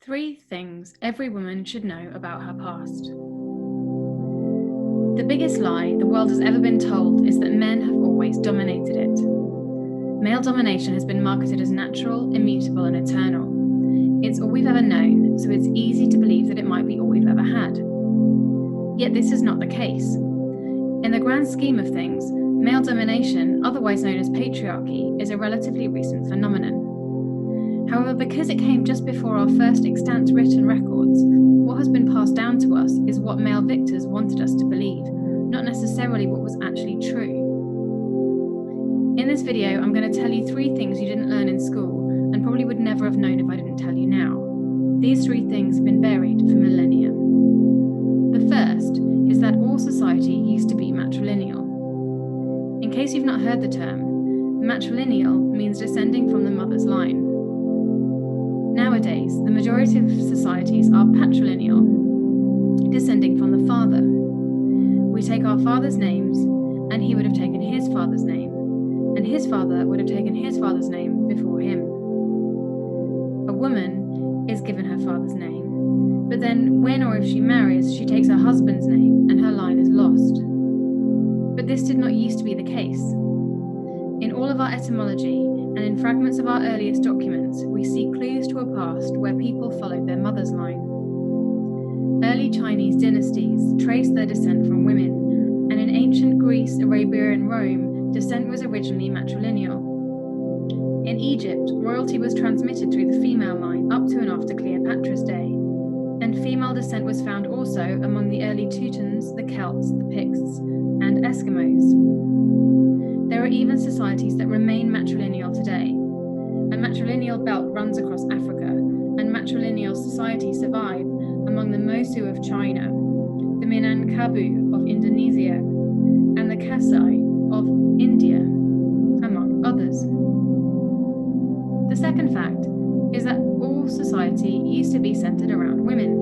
3 things every woman should know about her past. The biggest lie the world has ever been told is that men have always dominated it. Male domination has been marketed as natural, immutable, and eternal. It's all we've ever known, so it's easy to believe that it might be all we've ever had. Yet this is not the case. In the grand scheme of things, male domination, otherwise known as patriarchy, is a relatively recent phenomenon. However, because it came just before our first extant written records, what has been passed down to us is what male victors wanted us to believe, not necessarily what was actually true. In this video, I'm going to tell you 3 things you didn't learn in school and probably would never have known if I didn't tell you now. These 3 things have been buried for millennia. The first is that all society used to be matrilineal. In case you've not heard the term, matrilineal means descending from the mother's line. Nowadays, the majority of societies are patrilineal, descending from the father. We take our father's names, and he would have taken his father's name, and his father would have taken his father's name before him. A woman is given her father's name, but then when or if she marries, she takes her husband's name, and her line is lost. But this did not used to be the case. In all of our etymology, and in fragments of our earliest documents, we see clues to a past where people followed their mother's line. Early Chinese dynasties traced their descent from women, and in ancient Greece, Arabia, and Rome, descent was originally matrilineal. In Egypt, royalty was transmitted through the female line up to and after Cleopatra's day, and female descent was found also among the early Teutons, the Celts, the Picts, and Eskimos. There are even societies that remain matrilineal today. A matrilineal belt runs across Africa, and matrilineal societies survive among the Mosu of China, the Minangkabau of Indonesia, and the Kasai of India, among others. The second fact is that all society used to be centered around women.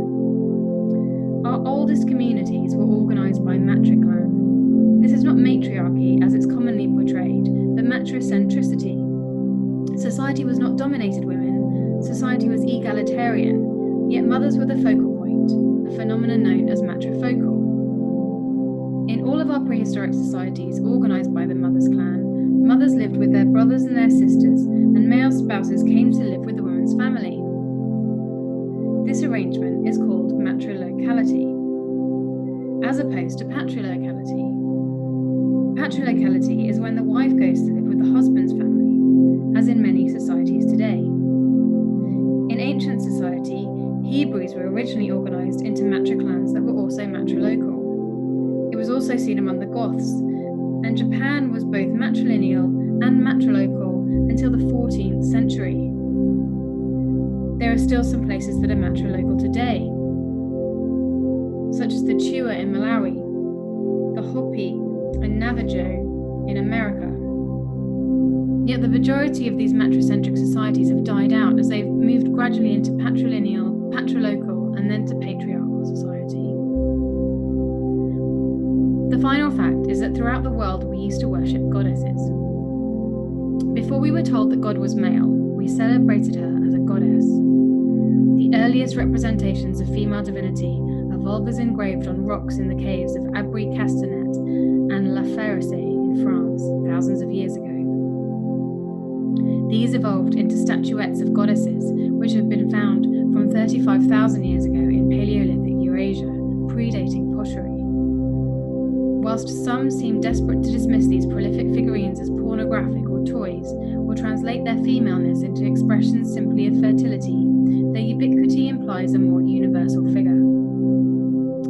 Our oldest communities were organized by matriclan. This is not matriarchy as it's commonly portrayed, but matricentricity. Society was not dominated women, society was egalitarian, yet mothers were the focal point, a phenomenon known as matrifocal. In all of our prehistoric societies organized by the mother's clan, mothers lived with their brothers and their sisters, and male spouses came to live with the woman's family. This arrangement is called matrilocality, as opposed to patrilocality. Patriarchy is when the wife goes to live with the husband's family, as in many societies today. In ancient society, Hebrews were originally organized into matriclans that were also matrilocal. It was also seen among the Goths, and Japan was both matrilineal and matrilocal until the 14th century. There are still some places that are matrilocal today, such as the Chua in Malawi, the Hopi and Navajo in America. Yet the majority of these matricentric societies have died out as they've moved gradually into patrilineal, patrilocal, and then to patriarchal society. The final fact is that throughout the world we used to worship goddesses. Before we were told that God was male, we celebrated her as a goddess. The earliest representations of female divinity are vulvas engraved on rocks in the caves of Abri-Castanet and La Ferrace in France, thousands of years ago. These evolved into statuettes of goddesses, which have been found from 35,000 years ago in Paleolithic Eurasia, predating pottery. Whilst some seem desperate to dismiss these prolific figurines as pornographic or toys, or translate their femaleness into expressions simply of fertility, their ubiquity implies a more universal figure.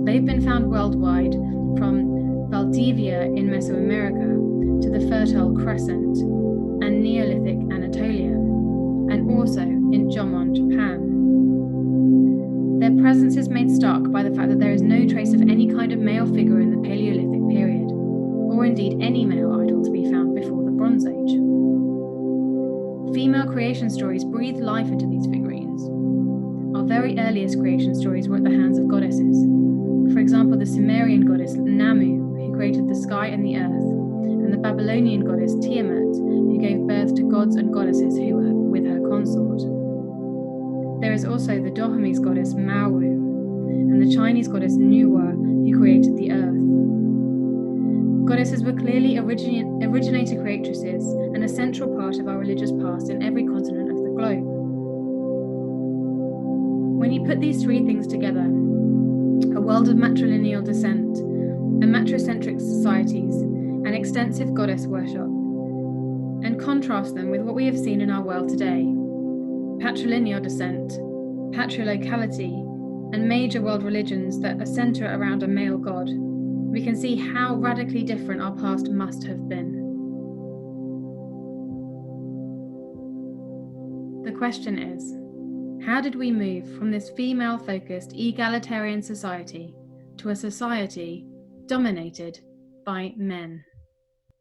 They've been found worldwide, from Valdivia in Mesoamerica to the Fertile Crescent and Neolithic Anatolia, and also in Jomon, Japan. Their presence is made stark by the fact that there is no trace of any kind of male figure in the Paleolithic period, or indeed any male idol to be found before the Bronze Age. Female creation stories breathed life into these figurines. Our very earliest creation stories were at the hands of goddesses. For example, the Sumerian goddess Namu, who created the sky and the earth, and the Babylonian goddess Tiamat, who gave birth to gods and goddesses who were with her consort. There is also the Dahomey's goddess Mawu and the Chinese goddess Nuwa, who created the earth. Goddesses were clearly originator creatresses and a central part of our religious past in every continent of the globe. When you put these three things together, a world of matrilineal descent, and matricentric societies, and extensive goddess worship, and contrast them with what we have seen in our world today, patrilineal descent, patriarchy, and major world religions that center around a male god, we can see how radically different our past must have been. The question is, how did we move from this female-focused egalitarian society to a society dominated by men?